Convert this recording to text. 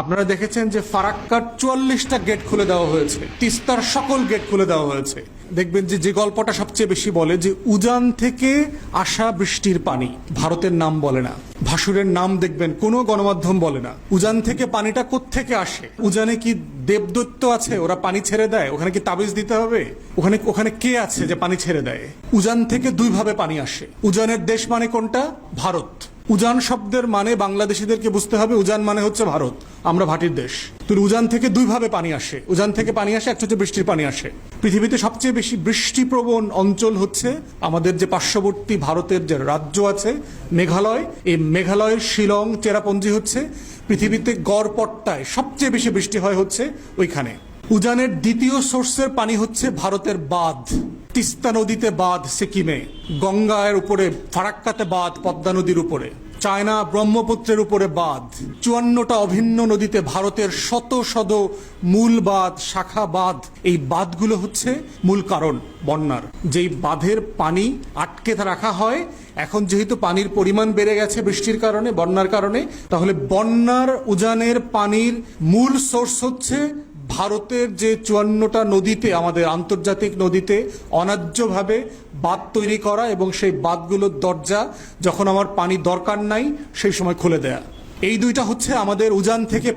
আপনারা দেখেছেন যে ফারাক্কার 44টা গেট খুলে দেওয়া হয়েছে, তিস্তার সকল গেট খুলে দেওয়া হয়েছে। দেখবেন যে যে গল্পটা সবচেয়ে বেশি বলে যে উজান থেকে আসা বৃষ্টির পানি, ভারতের নাম বলে না, ভাসুরের নাম দেখবেন কোনো গণমাধ্যম বলে না। উজান থেকে পানিটা কোত্থেকে আসে? উজানে কি দেবদৈত্য আছে ওরা পানি ছেড়ে দেয়? ওখানে কি তাবিজ দিতে হবে? ওখানে কে আছে যে পানি ছেড়ে দেয়? উজান থেকে দুই ভাবে পানি আসে। উজানের দেশ মানে কোনটা? ভারত। উজান শব্দের মানে বাংলাদেশিদেরকে বুঝতে হবে, উজান মানে হচ্ছে ভারত, আমরা ভাটির দেশ। তো উজান থেকে দুই ভাবে পানি আসে। উজান থেকে পানি আসে, একটা হচ্ছে বৃষ্টির পানি আসে। পৃথিবীতে সবচেয়ে বেশি বৃষ্টিপ্রবণ অঞ্চল হচ্ছে আমাদের যে পার্শ্ববর্তী ভারতের যে রাজ্য আছে মেঘালয়। এই মেঘালয়ের শিলং চেরাপুঞ্জি হচ্ছে পৃথিবীতে গড়পট্টায় সবচেয়ে বেশি বৃষ্টি হয় হচ্ছে ওইখানে। উজানের দ্বিতীয় সোর্সের পানি হচ্ছে ভারতের বাঁধ, তিস্তা নদীতে বাঁধ সিকিমে, গঙ্গার উপরে ফারাক্কাতে বাঁধ, পদ্মা নদীর উপরে, চায়না ব্রহ্মপুত্রের উপরে বাঁধ, 54টা অভিন্ন নদীতে ভারতের শত শত মূল বাঁধ, শাখা বাঁধ। এই বাঁধগুলো হচ্ছে মূল কারণ বন্যার। যেই বাঁধের পানি আটকে রাখা হয়, এখন যেহেতু পানির পরিমাণ বেড়ে গেছে বৃষ্টির কারণে, বন্যার কারণে, তাহলে বন্যার উজানের পানির মূল সোর্স হচ্ছে ভারতের যে 54টা নদীতে, আমাদের আন্তর্জাতিক নদীতে অন্যায্যভাবে বাঁধ তৈরি করা, এবং সেই বাঁধগুলোর দরজা যখন আমার পানি দরকার নাই সেই সময় খুলে দেয়া। এই দুইটা হচ্ছে আমাদের উজান থেকে